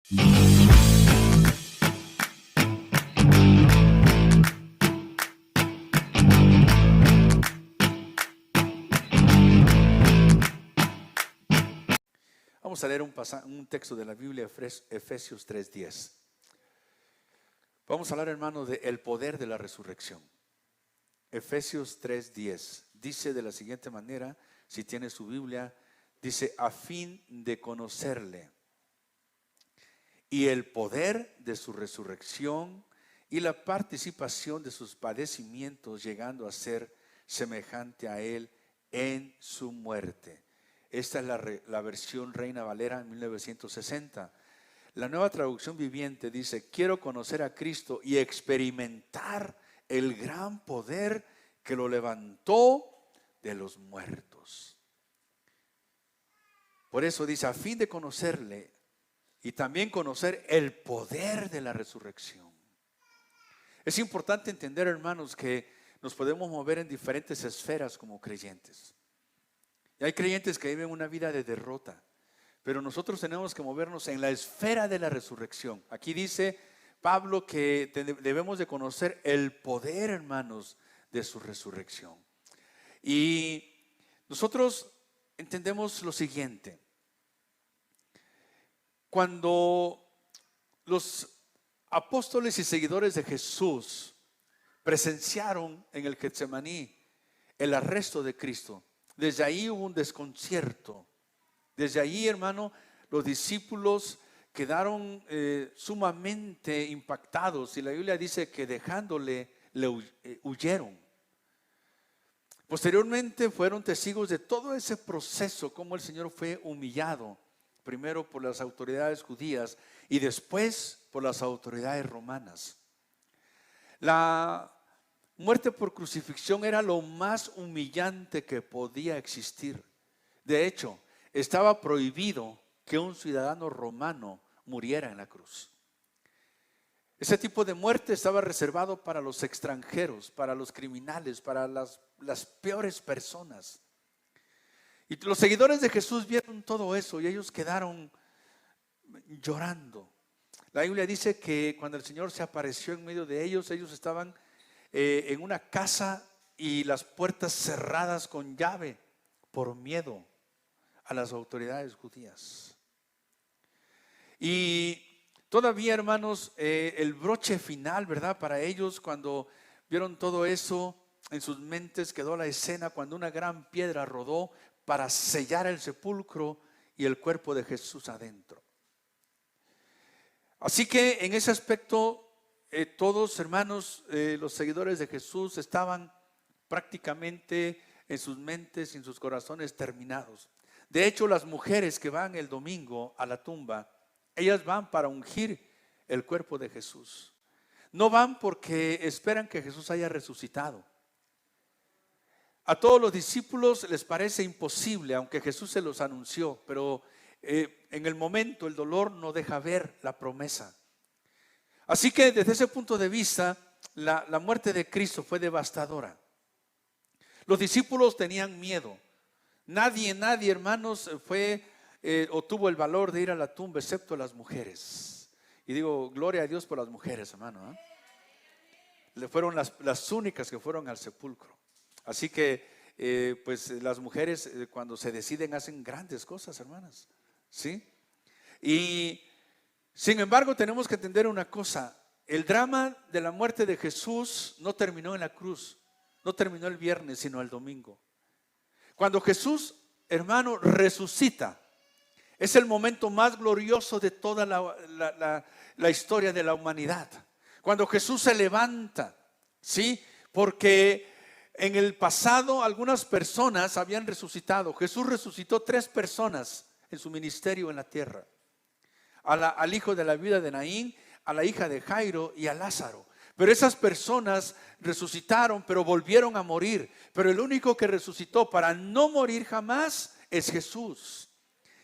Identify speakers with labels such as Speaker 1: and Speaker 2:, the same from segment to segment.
Speaker 1: Vamos a leer un texto de la Biblia, Efesios 3:10. Vamos a hablar, hermano, del poder de la resurrección. Efesios 3:10 dice de la siguiente manera, si tiene su Biblia, dice: a fin de conocerle y el poder de su resurrección y la participación de sus padecimientos, llegando a ser semejante a él en su muerte. Esta es la versión Reina Valera en 1960. La Nueva Traducción Viviente dice: quiero conocer a Cristo y experimentar el gran poder que lo levantó de los muertos. Por eso dice: a fin de conocerle y también conocer el poder de la resurrección. Es importante entender, hermanos, que nos podemos mover en diferentes esferas como creyentes. Y hay creyentes que viven una vida de derrota, pero nosotros tenemos que movernos en la esfera de la resurrección. Aquí dice Pablo que debemos de conocer el poder, hermanos, de su resurrección. Y nosotros entendemos lo siguiente: cuando los apóstoles y seguidores de Jesús presenciaron en el Getsemaní el arresto de Cristo, desde ahí hubo un desconcierto. Desde ahí, hermano, los discípulos quedaron sumamente impactados, y la Biblia dice que dejándole huyeron. Posteriormente fueron testigos de todo ese proceso, cómo el Señor fue humillado, primero por las autoridades judías y después por las autoridades romanas. La muerte por crucifixión era lo más humillante que podía existir. De hecho, estaba prohibido que un ciudadano romano muriera en la cruz. Ese tipo de muerte estaba reservado para los extranjeros, para los criminales, para las peores personas. Y los seguidores de Jesús vieron todo eso y ellos quedaron llorando. La Biblia dice que cuando el Señor se apareció en medio de ellos, ellos estaban en una casa y las puertas cerradas con llave por miedo a las autoridades judías. Y todavía, hermanos, el broche final, ¿verdad? Para ellos, cuando vieron todo eso, en sus mentes quedó la escena cuando una gran piedra rodó para sellar el sepulcro y el cuerpo de Jesús adentro. Así que en ese aspecto, todos, hermanos, los seguidores de Jesús estaban prácticamente en sus mentes y en sus corazones terminados. De hecho, las mujeres que van el domingo a la tumba, ellas van para ungir el cuerpo de Jesús. No van porque esperan que Jesús haya resucitado. A todos los discípulos les parece imposible, aunque Jesús se los anunció, pero en el momento el dolor no deja ver la promesa. Así que desde ese punto de vista, la muerte de Cristo fue devastadora. Los discípulos tenían miedo. Nadie, hermanos, o tuvo el valor de ir a la tumba, excepto las mujeres. Y digo, gloria a Dios por las mujeres, hermano. Fueron las únicas que fueron al sepulcro. Así que, pues las mujeres cuando se deciden hacen grandes cosas, hermanas. ¿Sí? Y sin embargo tenemos que entender una cosa: el drama de la muerte de Jesús no terminó en la cruz, no terminó el viernes, sino el domingo. Cuando Jesús, hermano, resucita, es el momento más glorioso de toda la historia de la humanidad. Cuando Jesús se levanta, ¿sí? Porque en el pasado algunas personas habían resucitado. Jesús resucitó 3 personas en su ministerio en la tierra: al hijo de la viuda de Naín, a la hija de Jairo y a Lázaro. Pero esas personas resucitaron, pero volvieron a morir. Pero el único que resucitó para no morir jamás es Jesús.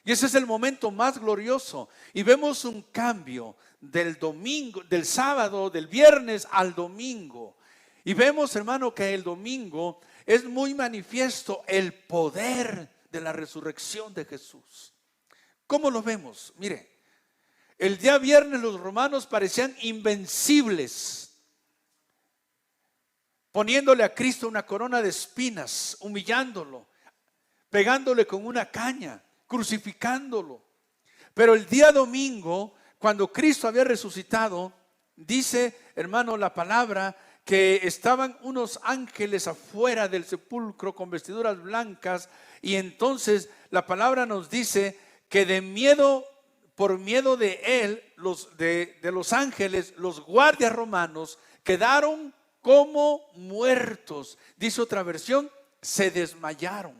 Speaker 1: Y ese es el momento más glorioso. Y vemos un cambio del domingo, del sábado, del viernes al domingo. Y vemos, hermano, que el domingo es muy manifiesto el poder de la resurrección de Jesús. ¿Cómo lo vemos? Mire, El día viernes los romanos parecían invencibles, poniéndole a Cristo una corona de espinas, humillándolo, pegándole con una caña, crucificándolo. Pero el día domingo, cuando Cristo había resucitado, dice, hermano, la palabra que estaban unos ángeles afuera del sepulcro con vestiduras blancas, y entonces la palabra nos dice que por miedo de él, de los ángeles, los guardias romanos quedaron como muertos. Dice otra versión, se desmayaron.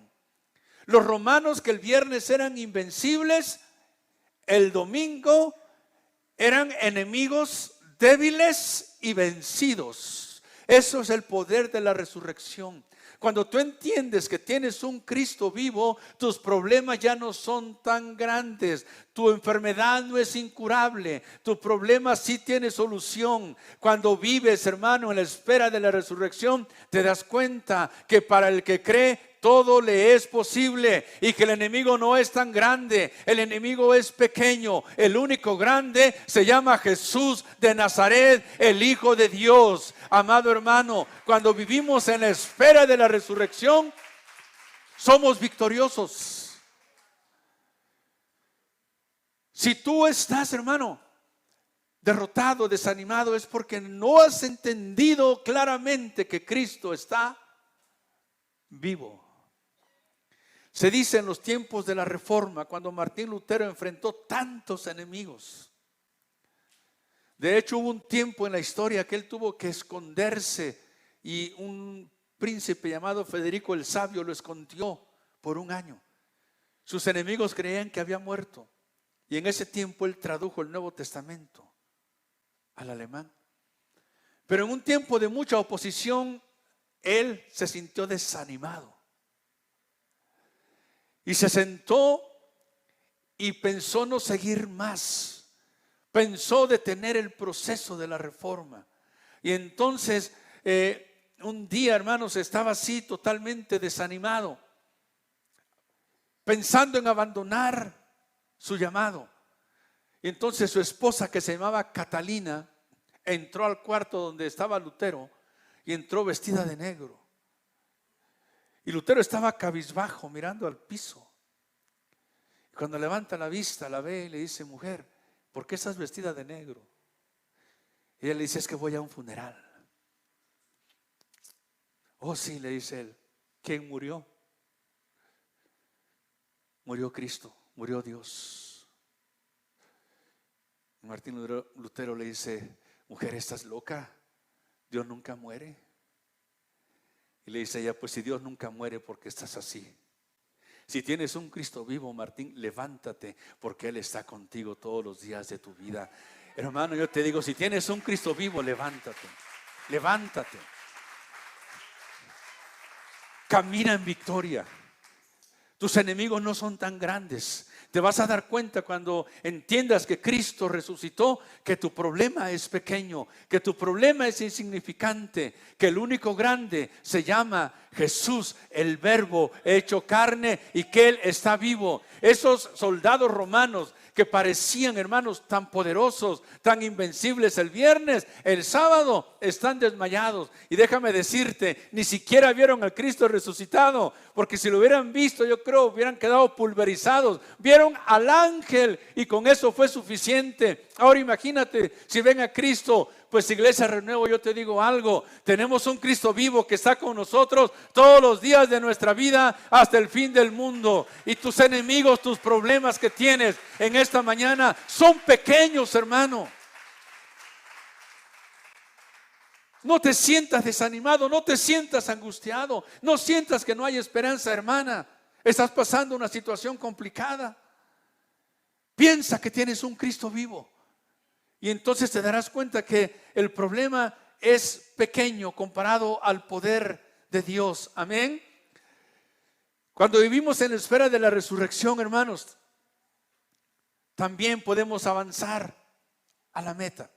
Speaker 1: Los romanos, que el viernes eran invencibles, el domingo eran enemigos débiles y vencidos. Eso es el poder de la resurrección. Cuando tú entiendes que tienes un Cristo vivo, tus problemas ya no son tan grandes. Tu enfermedad no es incurable. Tu problema sí tiene solución. Cuando vives, hermano, en la espera de la resurrección, te das cuenta que para el que cree, todo le es posible, y que el enemigo no es tan grande, el enemigo es pequeño. El único grande se llama Jesús de Nazaret, el Hijo de Dios. Amado hermano, cuando vivimos en la espera de la resurrección, somos victoriosos. Si tú estás, hermano, derrotado, desanimado, es porque no has entendido claramente que Cristo está vivo. Se dice en los tiempos de la Reforma, cuando Martín Lutero enfrentó tantos enemigos. De hecho, hubo un tiempo en la historia que él tuvo que esconderse, y un príncipe llamado Federico el Sabio lo escondió por un año. Sus enemigos creían que había muerto, y en ese tiempo él tradujo el Nuevo Testamento al alemán. Pero en un tiempo de mucha oposición, él se sintió desanimado. Y se sentó y pensó no seguir más. Pensó detener el proceso de la reforma. Y entonces un día, hermanos, estaba así totalmente desanimado, pensando en abandonar su llamado. Y entonces su esposa, que se llamaba Catalina, entró al cuarto donde estaba Lutero, y entró vestida de negro. Y Lutero estaba cabizbajo, mirando al piso. Y cuando levanta la vista, la ve y le dice: mujer, ¿por qué estás vestida de negro? Y ella le dice: es que voy a un funeral. Oh sí, le dice él. ¿Quién murió? Murió Cristo, murió Dios. Y Martín Lutero le dice: mujer, ¿estás loca? Dios nunca muere. Y le dice ella: pues si Dios nunca muere, ¿por qué estás así? Si tienes un Cristo vivo, Martín, levántate, porque Él está contigo todos los días de tu vida. Hermano, yo te digo, si tienes un Cristo vivo, levántate. Levántate. Camina en victoria. Tus enemigos no son tan grandes. Te vas a dar cuenta cuando entiendas que Cristo resucitó, que tu problema es pequeño, que tu problema es insignificante, que el único grande se llama Jesús, el Verbo hecho carne, y que Él está vivo. Esos soldados romanos que parecían, hermanos, tan poderosos, tan invencibles el viernes, el sábado están desmayados. Y déjame decirte, ni siquiera vieron al Cristo resucitado, porque si lo hubieran visto, yo creo hubieran quedado pulverizados. Vieron al ángel y con eso fue suficiente. Ahora imagínate si ven a Cristo. Pues Iglesia Renuevo, yo te digo algo: tenemos un Cristo vivo que está con nosotros todos los días de nuestra vida hasta el fin del mundo. Y tus enemigos, tus problemas que tienes en esta mañana son pequeños, hermano. No te sientas desanimado, no te sientas angustiado, no sientas que no hay esperanza, hermana. Estás pasando una situación complicada. Piensa que tienes un Cristo vivo. Y entonces te darás cuenta que el problema es pequeño comparado al poder de Dios. Amén. Cuando vivimos en la espera de la resurrección, hermanos, también podemos avanzar a la meta.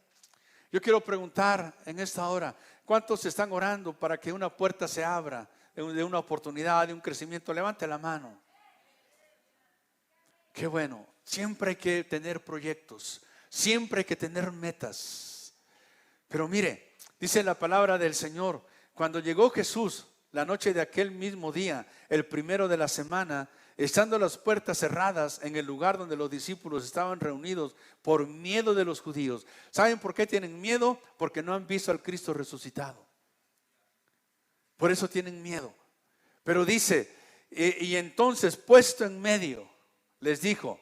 Speaker 1: Yo quiero preguntar en esta hora: ¿cuántos están orando para que una puerta se abra, de una oportunidad, de un crecimiento? Levante la mano. Qué bueno. Siempre hay que tener proyectos. Siempre hay que tener metas. Pero mire, dice la palabra del Señor, cuando llegó Jesús la noche de aquel mismo día, el primero de la semana, estando las puertas cerradas en el lugar donde los discípulos estaban reunidos por miedo de los judíos. ¿Saben por qué tienen miedo? Porque no han visto al Cristo resucitado. Por eso tienen miedo. Pero dice, y entonces puesto en medio, les dijo,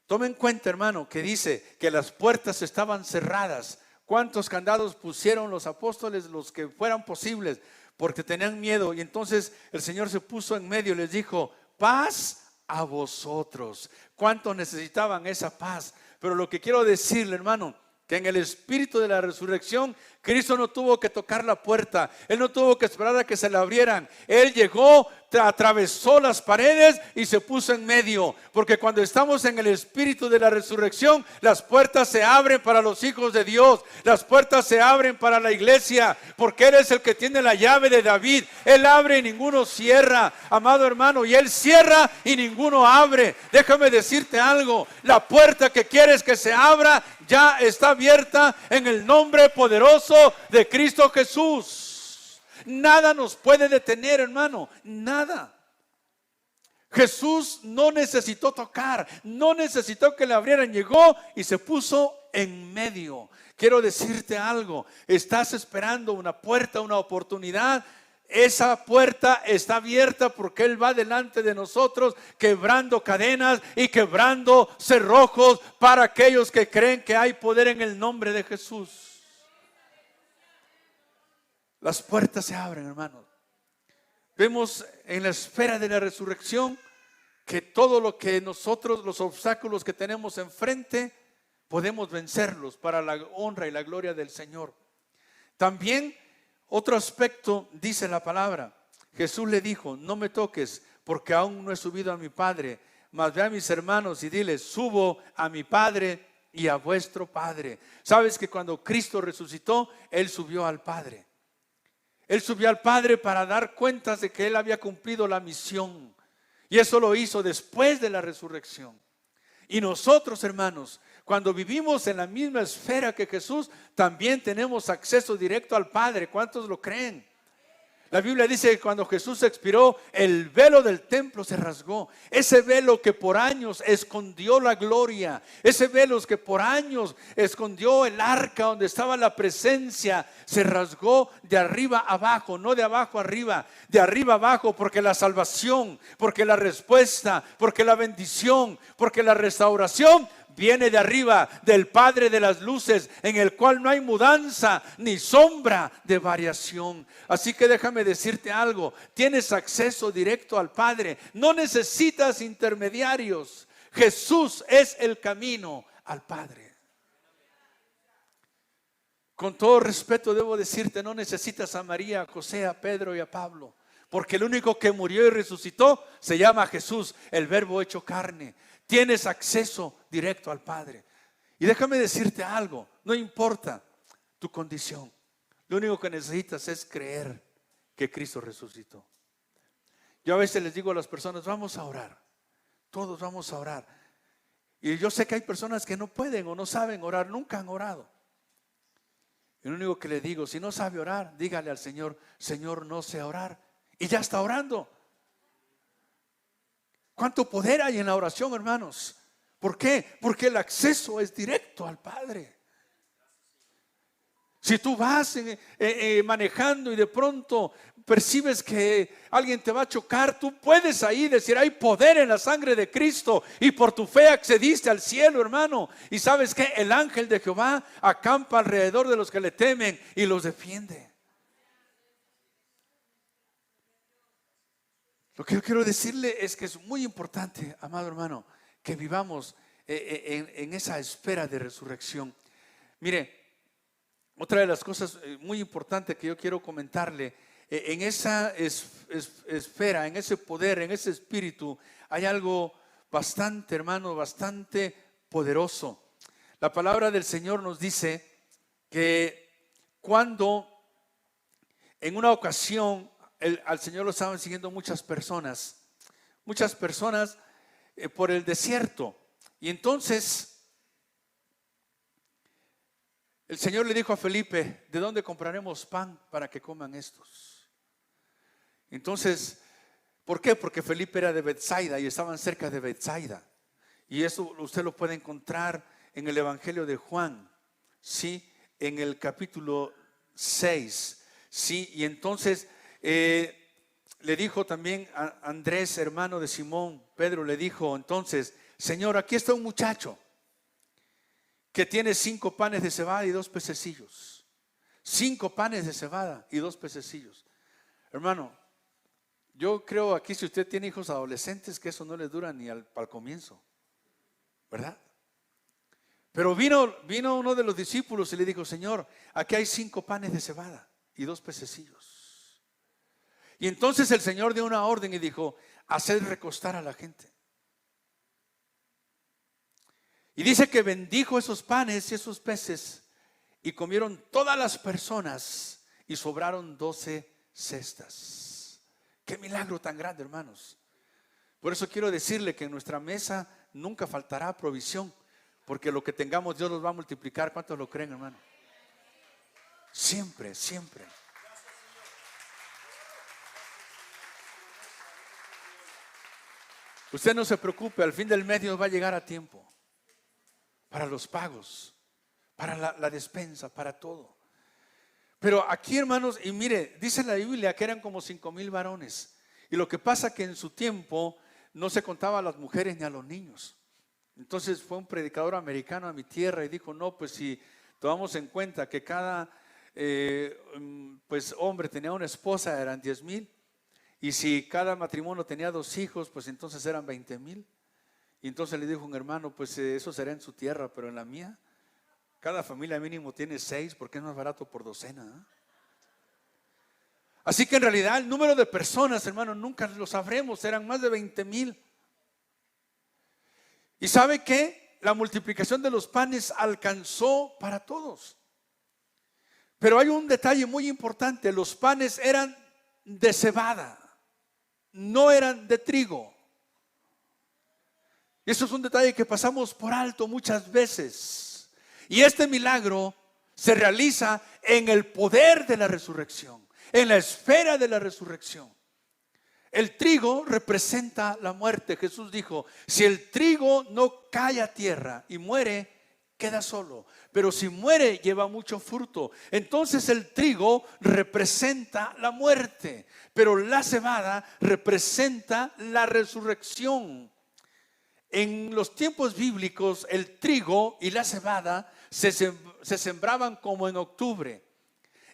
Speaker 1: tomen en cuenta, hermano, que dice que las puertas estaban cerradas. ¿Cuántos candados pusieron los apóstoles? Los que fueran posibles, porque tenían miedo. Y entonces el Señor se puso en medio y les dijo, paz a vosotros. ¿Cuántos necesitaban esa paz? Pero lo que quiero decirle, hermano, que en el espíritu de la resurrección, Cristo no tuvo que tocar la puerta. Él no tuvo que esperar a que se la abrieran. Él llegó, atravesó las paredes y se puso en medio. Porque cuando estamos en el espíritu de la resurrección, las puertas se abren para los hijos de Dios. Las puertas se abren para la iglesia. Porque Él es el que tiene la llave de David. Él abre y ninguno cierra, amado hermano. Y Él cierra y ninguno abre. Déjame decirte algo. La puerta que quieres que se abra ya está abierta en el nombre poderoso de Cristo Jesús. Nada nos puede detener, hermano, nada. Jesús no necesitó tocar, no necesitó que le abrieran, llegó y se puso en medio. Quiero decirte algo, estás esperando una puerta, una oportunidad. Esa puerta está abierta porque Él va delante de nosotros quebrando cadenas y quebrando cerrojos para aquellos que creen que hay poder en el nombre de Jesús. Las puertas se abren, hermanos. Vemos en la espera de la resurrección que todo lo que nosotros, los obstáculos que tenemos enfrente, podemos vencerlos para la honra y la gloria del Señor. También otro aspecto dice la palabra. Jesús le dijo, no me toques porque aún no he subido a mi Padre, mas ve a mis hermanos y diles, subo a mi Padre y a vuestro Padre. Sabes que cuando Cristo resucitó, Él subió al Padre. Él subió al Padre para dar cuentas de que Él había cumplido la misión. Y eso lo hizo después de la resurrección. Y nosotros, hermanos, cuando vivimos en la misma esfera que Jesús, también tenemos acceso directo al Padre. ¿Cuántos lo creen? La Biblia dice que cuando Jesús expiró, el velo del templo se rasgó. Ese velo que por años escondió la gloria, ese velo que por años escondió el arca donde estaba la presencia, se rasgó de arriba abajo, no de abajo arriba, de arriba abajo, porque la salvación, porque la respuesta, porque la bendición, porque la restauración viene de arriba, del Padre de las luces, en el cual no hay mudanza ni sombra de variación. Así que déjame decirte algo, tienes acceso directo al Padre, no necesitas intermediarios. Jesús es el camino al Padre. Con todo respeto debo decirte, no necesitas a María, a José, a Pedro y a Pablo, porque el único que murió y resucitó se llama Jesús, el Verbo hecho carne. Tienes acceso directo al Padre. Y déjame decirte algo, no importa tu condición, lo único que necesitas es creer que Cristo resucitó. Yo a veces les digo a las personas, vamos a orar, todos vamos a orar. Y yo sé que hay personas que no pueden o no saben orar, nunca han orado. Y lo único que le digo, si no sabe orar, dígale al Señor, Señor, no sé orar. Y ya está orando. ¿Cuánto poder hay en la oración, hermanos? ¿Por qué? Porque el acceso es directo al Padre. Si tú vas manejando y de pronto percibes que alguien te va a chocar, tú puedes ahí decir, hay poder en la sangre de Cristo y por tu fe accediste al cielo, hermano. Y sabes que el ángel de Jehová acampa alrededor de los que le temen y los defiende. Lo que yo quiero decirle es que es muy importante, amado hermano, que vivamos en esa espera de resurrección. Mire, otra de las cosas muy importantes que yo quiero comentarle, en esa esfera, en ese poder, en ese espíritu, hay algo bastante, hermano, bastante poderoso. La palabra del Señor nos dice que cuando en una ocasión al Señor lo estaban siguiendo muchas personas por el desierto. Y entonces el Señor le dijo a Felipe: ¿de dónde compraremos pan para que coman estos? Entonces, ¿por qué? Porque Felipe era de Betsaida y estaban cerca de Betsaida. Y eso usted lo puede encontrar en el Evangelio de Juan, ¿sí? En el capítulo 6, ¿sí? Y entonces le dijo también a Andrés, hermano de Simón, Pedro le dijo entonces: Señor, aquí está un muchacho que tiene 5 panes de cebada y 2 pececillos. 5 panes de cebada y 2 pececillos. Hermano, yo creo aquí, si usted tiene hijos adolescentes, que eso no les dura ni al comienzo, ¿verdad? Pero vino uno de los discípulos y le dijo: Señor, aquí hay 5 panes de cebada y 2 pececillos. Y entonces el Señor dio una orden y dijo: haced recostar a la gente. Y dice que bendijo esos panes y esos peces, y comieron todas las personas, y sobraron 12 cestas. Qué milagro tan grande, hermanos. Por eso quiero decirle que en nuestra mesa nunca faltará provisión, porque lo que tengamos Dios nos va a multiplicar. ¿Cuántos lo creen, hermano? Siempre, siempre. Usted no se preocupe, al fin del mes Dios va a llegar a tiempo para los pagos, para la despensa, para todo. Pero aquí, hermanos, y mire, dice la Biblia que eran como 5,000 varones. Y lo que pasa que en su tiempo no se contaba a las mujeres ni a los niños. Entonces fue un predicador americano a mi tierra y dijo: no, pues si tomamos en cuenta que cada pues hombre tenía una esposa, eran 10,000. Y si cada matrimonio tenía 2 hijos, pues entonces eran 20,000. Y entonces le dijo un hermano: pues eso será en su tierra, pero en la mía cada familia mínimo tiene 6, porque es más barato por docena, ¿eh? Así que en realidad el número de personas, hermano, nunca lo sabremos. Eran más de 20,000. ¿Y sabe qué? La multiplicación de los panes alcanzó para todos. Pero hay un detalle muy importante: los panes eran de cebada, no eran de trigo. Y eso es un detalle que pasamos por alto muchas veces. Y este milagro se realiza en el poder de la resurrección, en la esfera de la resurrección. El trigo representa la muerte. Jesús dijo: si el trigo no cae a tierra y muere, queda solo, pero si muere, lleva mucho fruto. Entonces el trigo representa la muerte, pero la cebada representa la resurrección. En los tiempos bíblicos, el trigo y la cebada se sembraban como en octubre.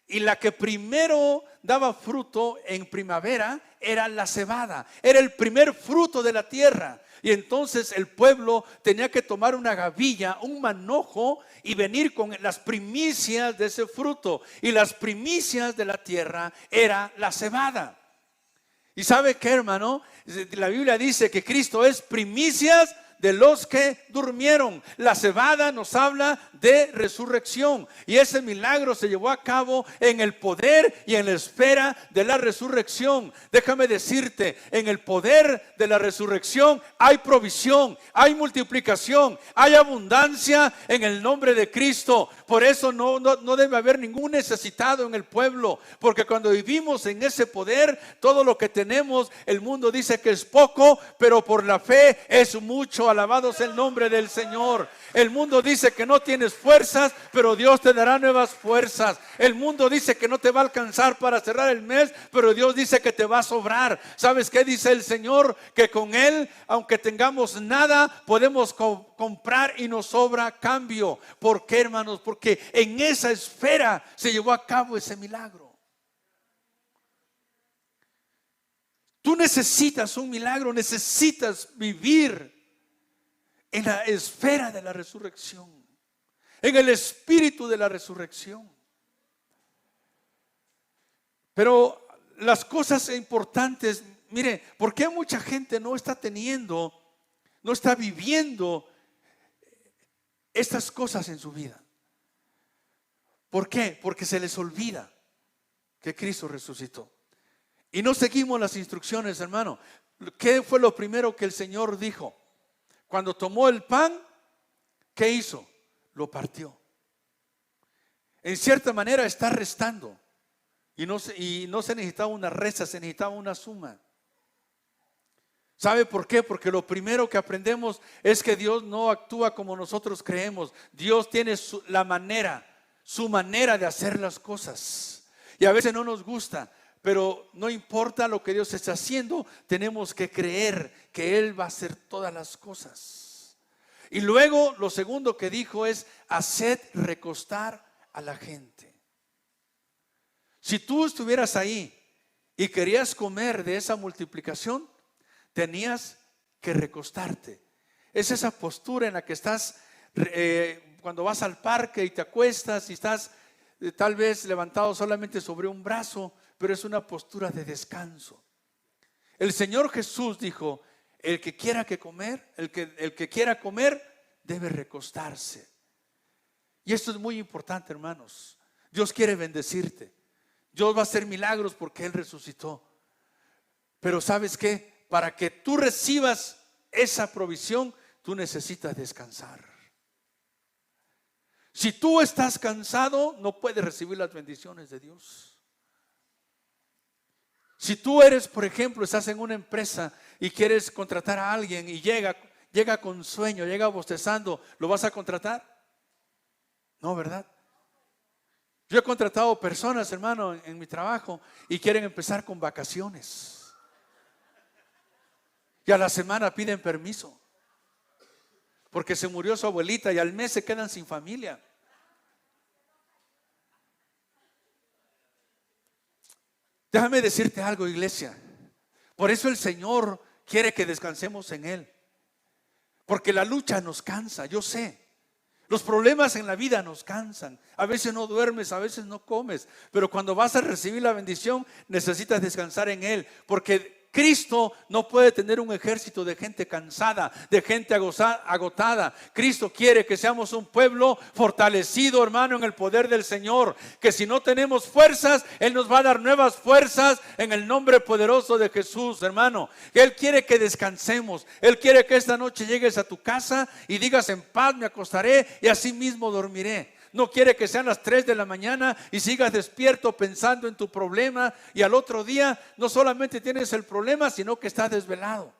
Speaker 1: Y la que primero daba fruto en primavera era la cebada. Era el primer fruto de la tierra. Y entonces el pueblo tenía que tomar una gavilla, un manojo, y venir con las primicias de ese fruto. Y las primicias de la tierra era la cebada. ¿Y sabe qué, hermano? La Biblia dice que Cristo es primicias de los que durmieron. La cebada nos habla de resurrección, y ese milagro se llevó a cabo en el poder y en la esfera de la resurrección. Déjame decirte, en el poder de la resurrección hay provisión, hay multiplicación, hay abundancia en el nombre de Cristo. Por eso no debe haber ningún necesitado en el pueblo, porque cuando vivimos en ese poder, todo lo que tenemos, el mundo dice que es poco, pero por la fe es mucho. Alabado sea el nombre del Señor. El mundo dice que no tienes fuerzas, pero Dios te dará nuevas fuerzas. El mundo dice que no te va a alcanzar para cerrar el mes, pero Dios dice que te va a sobrar. ¿Sabes qué dice el Señor? Que con Él, aunque tengamos nada, podemos comprar y nos sobra cambio. ¿Por qué, hermanos? Porque en esa esfera se llevó a cabo ese milagro. Tú necesitas un milagro, necesitas vivir en la esfera de la resurrección, en el espíritu de la resurrección. Pero las cosas importantes, mire, ¿por qué mucha gente no está viviendo estas cosas en su vida? ¿Por qué? Porque se les olvida que Cristo resucitó. Y no seguimos las instrucciones, hermano. ¿Qué fue lo primero que el Señor dijo? Cuando tomó el pan, ¿qué hizo? Lo partió. En cierta manera está restando. Y no se necesitaba una resta, se necesitaba una suma. ¿Sabe por qué? Porque lo primero que aprendemos es que Dios no actúa como nosotros creemos. Dios tiene su manera de hacer las cosas. Y a veces no nos gusta, pero no importa lo que Dios está haciendo, tenemos que creer que Él va a hacer todas las cosas. Y luego lo segundo que dijo es: haced recostar a la gente. Si tú estuvieras ahí y querías comer de esa multiplicación, tenías que recostarte. Es esa postura en la que estás cuando vas al parque y te acuestas y estás tal vez levantado solamente sobre un brazo, pero es una postura de descanso. El Señor Jesús dijo: el que quiera comer debe recostarse. Y esto es muy importante, hermanos. Dios quiere bendecirte. Dios va a hacer milagros porque Él resucitó. Pero ¿sabes qué? Para que tú recibas esa provisión, tú necesitas descansar. Si tú estás cansado, no puedes recibir las bendiciones de Dios. Si tú eres, por ejemplo, estás en una empresa y quieres contratar a alguien y llega con sueño, llega bostezando, ¿lo vas a contratar? No, ¿verdad? Yo he contratado personas, hermano, en mi trabajo y quieren empezar con vacaciones. Y a la semana piden permiso porque se murió su abuelita y al mes se quedan sin familia. Déjame decirte algo, iglesia. Por eso el Señor quiere que descansemos en Él. Porque la lucha nos cansa, yo sé. Los problemas en la vida nos cansan. A veces no duermes, a veces no comes. Pero cuando vas a recibir la bendición, necesitas descansar en Él. Porque Cristo no puede tener un ejército de gente cansada, de gente agotada. Cristo quiere que seamos un pueblo fortalecido, hermano, en el poder del Señor. Que si no tenemos fuerzas, Él nos va a dar nuevas fuerzas en el nombre poderoso de Jesús, hermano. Él quiere que descansemos. Él quiere que esta noche llegues a tu casa y digas: en paz me acostaré y así mismo dormiré. No quiere que sean las 3 de la mañana y sigas despierto pensando en tu problema y al otro día no solamente tienes el problema, sino que estás desvelado.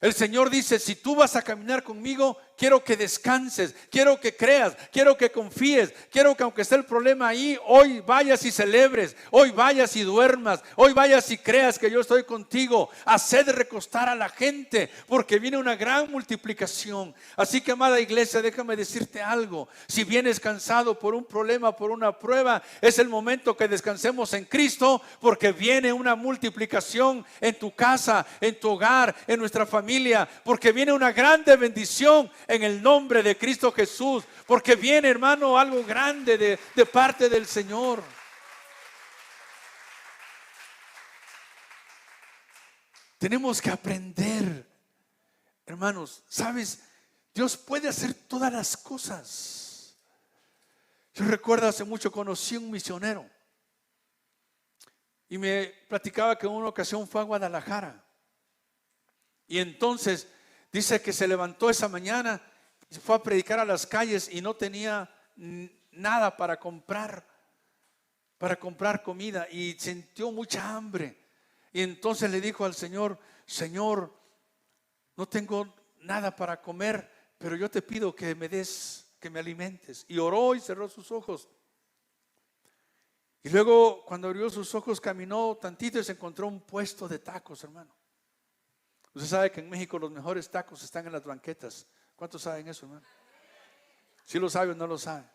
Speaker 1: El Señor dice: si tú vas a caminar conmigo, quiero que descanses, quiero que creas, quiero que confíes, quiero que aunque esté el problema ahí, hoy vayas y celebres, hoy vayas y duermas, hoy vayas y creas que yo estoy contigo. Haced recostar a la gente porque viene una gran multiplicación. Así que, amada iglesia, déjame decirte algo: si vienes cansado por un problema, por una prueba, es el momento que descansemos en Cristo, porque viene una multiplicación en tu casa, en tu hogar, en nuestra familia. Porque viene una grande bendición en el nombre de Cristo Jesús. Porque viene, hermano, algo grande de parte del Señor. Tenemos que aprender, hermanos. ¿Sabes? Dios puede hacer todas las cosas. Yo recuerdo hace mucho conocí un misionero y me platicaba que en una ocasión fue a Guadalajara. Y entonces dice que se levantó esa mañana, fue a predicar a las calles y no tenía nada para comprar comida y sintió mucha hambre. Y entonces le dijo al Señor: Señor, no tengo nada para comer, pero yo te pido que me des, que me alimentes. Y oró y cerró sus ojos. Y luego, cuando abrió sus ojos, caminó tantito y se encontró un puesto de tacos, hermano. Usted sabe que en México los mejores tacos están en las banquetas. ¿Cuántos saben eso, hermano? ¿Sí lo sabe o no lo sabe?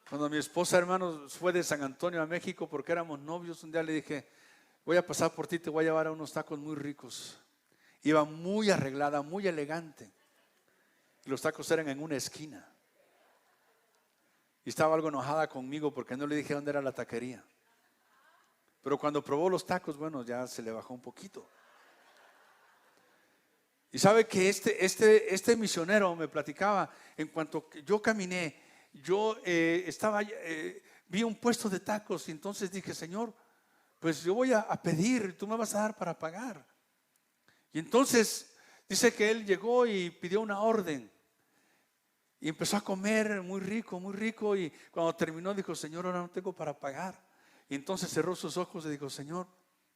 Speaker 1: Cuando mi esposa, hermano, fue de San Antonio a México porque éramos novios, un día le dije: voy a pasar por ti, te voy a llevar a unos tacos muy ricos. Iba muy arreglada, muy elegante. Y los tacos eran en una esquina. Y estaba algo enojada conmigo porque no le dije dónde era la taquería. Pero cuando probó los tacos, bueno, ya se le bajó un poquito. Y sabe que este misionero me platicaba: en cuanto yo caminé, yo vi un puesto de tacos y entonces dije: Señor, pues yo voy a pedir, tú me vas a dar para pagar. Y entonces dice que él llegó y pidió una orden. Y empezó a comer muy rico. Y cuando terminó dijo: Señor, ahora no tengo para pagar. Y entonces cerró sus ojos y dijo: Señor,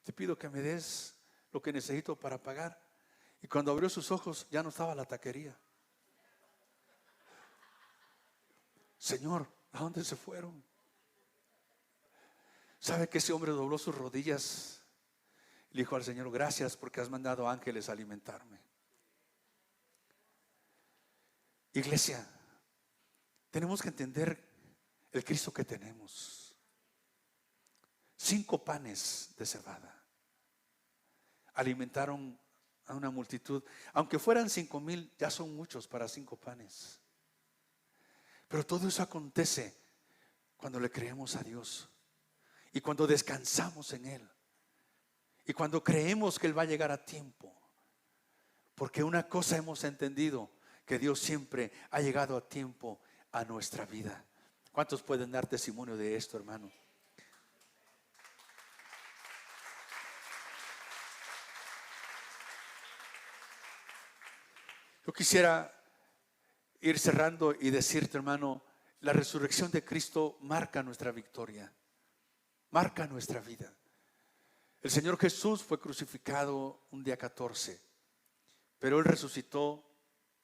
Speaker 1: te pido que me des lo que necesito para pagar. Y cuando abrió sus ojos ya no estaba la taquería. Señor, ¿a dónde se fueron? ¿Sabe que ese hombre dobló sus rodillas? Le dijo al Señor: gracias porque has mandado ángeles a alimentarme. Iglesia, tenemos que entender el Cristo que tenemos. 5 panes de cebada alimentaron a una multitud. Aunque fueran 5,000, ya son muchos para 5 panes. Pero todo eso acontece cuando le creemos a Dios y cuando descansamos en Él y cuando creemos que Él va a llegar a tiempo. Porque una cosa hemos entendido: que Dios siempre ha llegado a tiempo a nuestra vida. ¿Cuántos pueden dar testimonio de esto, hermano? Yo quisiera ir cerrando y decirte, hermano, la resurrección de Cristo marca nuestra victoria, marca nuestra vida. El Señor Jesús fue crucificado un día 14, pero Él resucitó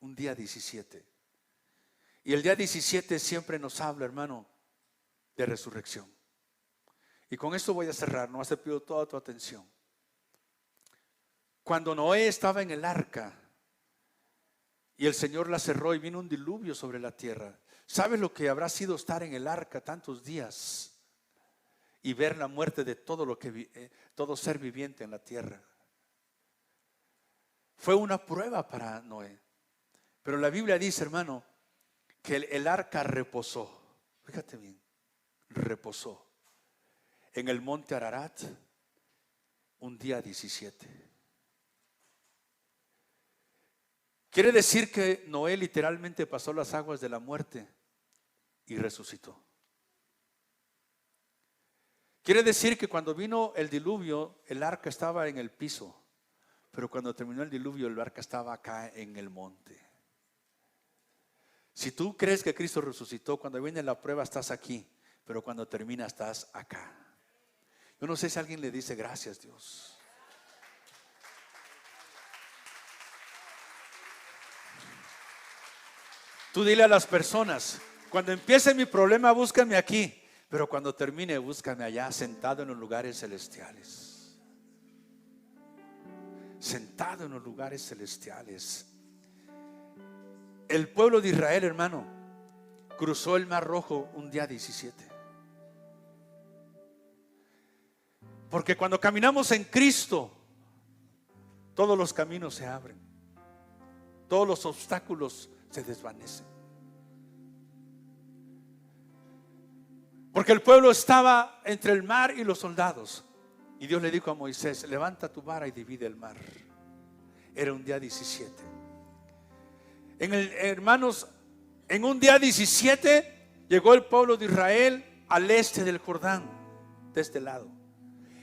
Speaker 1: un día 17. Y el día 17 siempre nos habla, hermano, de resurrección. Y con esto voy a cerrar, no te pido toda tu atención. Cuando Noé estaba en el arca y el Señor la cerró y vino un diluvio sobre la tierra, ¿sabes lo que habrá sido estar en el arca tantos días y ver la muerte de todo ser viviente en la tierra? Fue una prueba para Noé. Pero la Biblia dice, hermano, que el arca reposó. Fíjate bien, reposó en el monte Ararat un día 17. Quiere decir que Noé literalmente pasó las aguas de la muerte y resucitó. Quiere decir que cuando vino el diluvio, el arca estaba en el piso, pero cuando terminó el diluvio, el arca estaba acá en el monte. Si tú crees que Cristo resucitó, cuando viene la prueba estás aquí, pero cuando termina estás acá. Yo no sé si alguien le dice gracias, Dios. Tú dile a las personas: cuando empiece mi problema, búscame aquí, pero cuando termine, búscame allá, sentado en los lugares celestiales. Sentado en los lugares celestiales. El pueblo de Israel, hermano, cruzó el Mar Rojo un día 17. Porque cuando caminamos en Cristo, todos los caminos se abren, todos los obstáculos se desvanecen. Porque el pueblo estaba entre el mar y los soldados, y Dios le dijo a Moisés: levanta tu vara y divide el mar. Era un día 17. Hermanos, en un día 17 llegó el pueblo de Israel al este del Jordán, de este lado.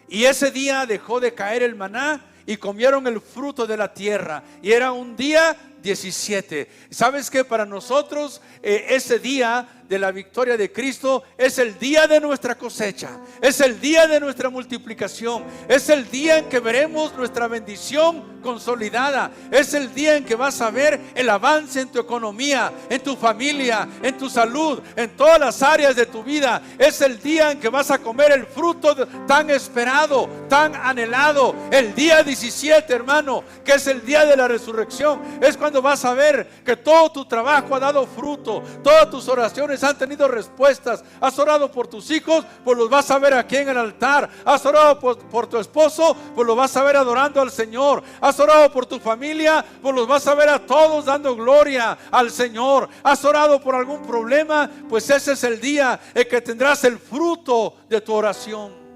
Speaker 1: Y ese día dejó de caer el maná y comieron el fruto de la tierra. Y era un día 17. ¿Sabes qué? Para nosotros ese día de la victoria de Cristo es el día de nuestra cosecha, es el día de nuestra multiplicación, es el día en que veremos nuestra bendición consolidada, es el día en que vas a ver el avance en tu economía, en tu familia, en tu salud, en todas las áreas de tu vida. Es el día en que vas a comer el fruto tan esperado, tan anhelado. El día 17, hermano, que es el día de la resurrección, es cuando vas a ver que todo tu trabajo ha dado fruto, todas tus oraciones han tenido respuestas. Has orado por tus hijos, pues los vas a ver aquí en el altar. Has orado por tu esposo, pues lo vas a ver adorando al Señor. Has orado por tu familia, pues los vas a ver a todos dando gloria al Señor. Has orado por algún problema, pues ese es el día en que tendrás el fruto de tu oración.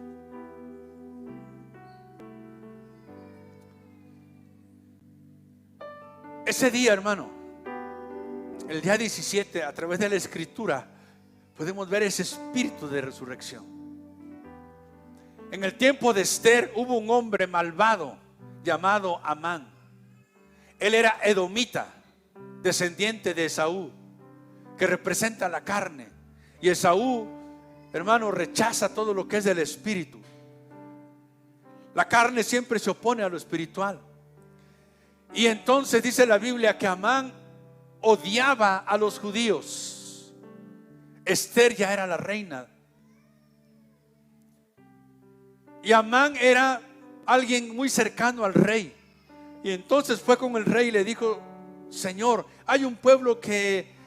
Speaker 1: Ese día, hermano, el día 17, a través de la Escritura, podemos ver ese espíritu de resurrección. En el tiempo de Esther hubo un hombre malvado llamado Amán. Él era edomita, descendiente de Esaú. que representa la carne. Y Esaú, hermano, rechaza todo lo que es del espíritu. La carne siempre se opone a lo espiritual. Y entonces dice la Biblia que Amán odiaba a los judíos. Esther ya era la reina. Y Amán era alguien muy cercano al rey. Y entonces fue con el rey y le dijo: Señor, hay un pueblo que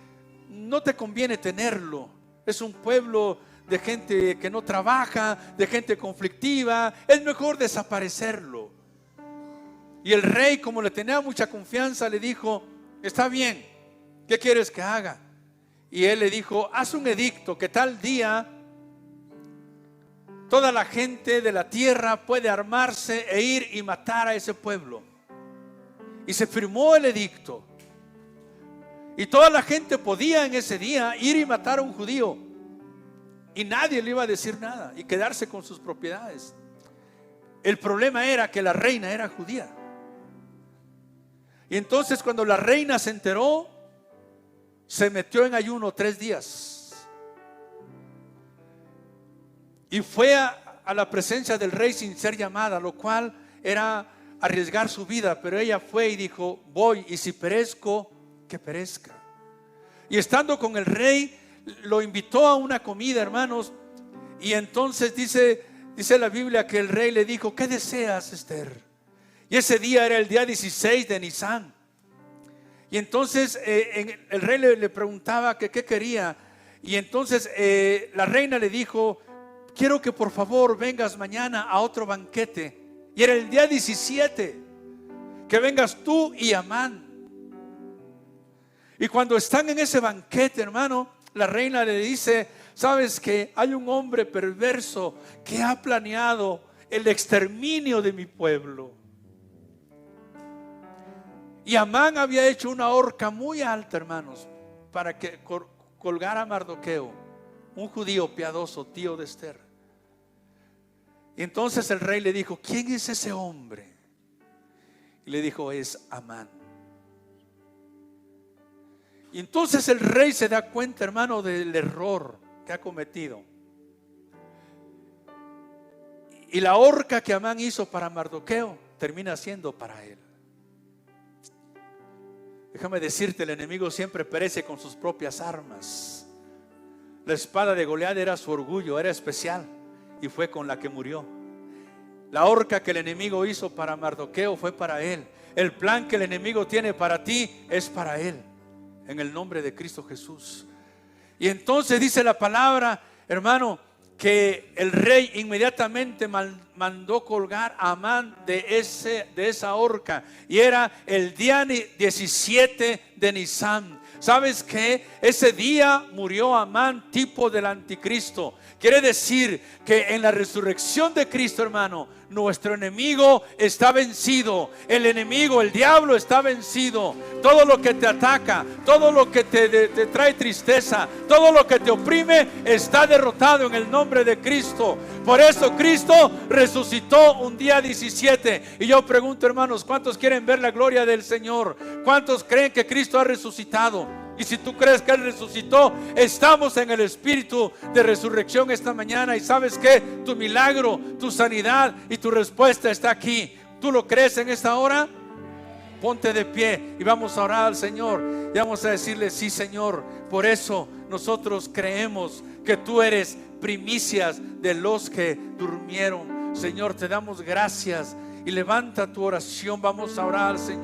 Speaker 1: no te conviene tenerlo. Es un pueblo de gente que no trabaja, de gente conflictiva. Es mejor desaparecerlo. Y el rey, como le tenía mucha confianza, le dijo: está bien, ¿qué quieres que haga? Y él le dijo: haz un edicto que tal día toda la gente de la tierra puede armarse e ir y matar a ese pueblo. Y se firmó el edicto. Y toda la gente podía en ese día ir y matar a un judío. Y nadie le iba a decir nada y quedarse con sus propiedades. El problema era que la reina era judía. Y entonces cuando la reina se enteró, se metió en ayuno 3 días. Y fue a la presencia del rey sin ser llamada, lo cual era arriesgar su vida. Pero ella fue y dijo: voy, y si perezco, que perezca. Y estando con el rey, lo invitó a una comida, hermanos. Y entonces dice la Biblia que el rey le dijo: ¿qué deseas, Esther? Y ese día era el día 16 de Nisan. Y entonces el rey le preguntaba que qué quería. Y entonces la reina le dijo: quiero que por favor vengas mañana a otro banquete. Y era el día 17, que vengas tú y Amán. Y cuando están en ese banquete, hermano, la reina le dice: sabes que hay un hombre perverso que ha planeado el exterminio de mi pueblo. Y Amán había hecho una horca muy alta, hermanos, para que colgara a Mardoqueo, un judío piadoso, tío de Esther. Y entonces el rey le dijo: ¿quién es ese hombre? Y le dijo: es Amán. Y entonces el rey se da cuenta, hermano, del error que ha cometido. Y la horca que Amán hizo para Mardoqueo termina siendo para él. Déjame decirte, el enemigo siempre perece con sus propias armas. La espada de Goliat era su orgullo, era especial, y fue con la que murió. La horca que el enemigo hizo para Mardoqueo fue para él. El plan que el enemigo tiene para ti es para él, en el nombre de Cristo Jesús. Y entonces dice la palabra, hermano, que el rey inmediatamente mandó colgar a Amán de esa horca. Y era el día 17 de Nisan. ¿Sabes qué? Ese día murió Amán, tipo del anticristo. Quiere decir que en la resurrección de Cristo, hermano, nuestro enemigo está vencido. El enemigo, el diablo, está vencido. Todo lo que te ataca, todo lo que te trae tristeza, todo lo que te oprime, está derrotado en el nombre de Cristo. Por eso Cristo resucitó un día 17. Y yo pregunto, hermanos, ¿cuántos quieren ver la gloria del Señor? ¿Cuántos creen que Cristo ha resucitado? Y si tú crees que Él resucitó, estamos en el espíritu de resurrección esta mañana. Y sabes que tu milagro, tu sanidad y tu respuesta está aquí. ¿Tú lo crees en esta hora? Ponte de pie y vamos a orar al Señor. Y vamos a decirle: sí, Señor, por eso nosotros creemos que tú eres primicias de los que durmieron. Señor, te damos gracias. Y levanta tu oración. Vamos a orar al Señor.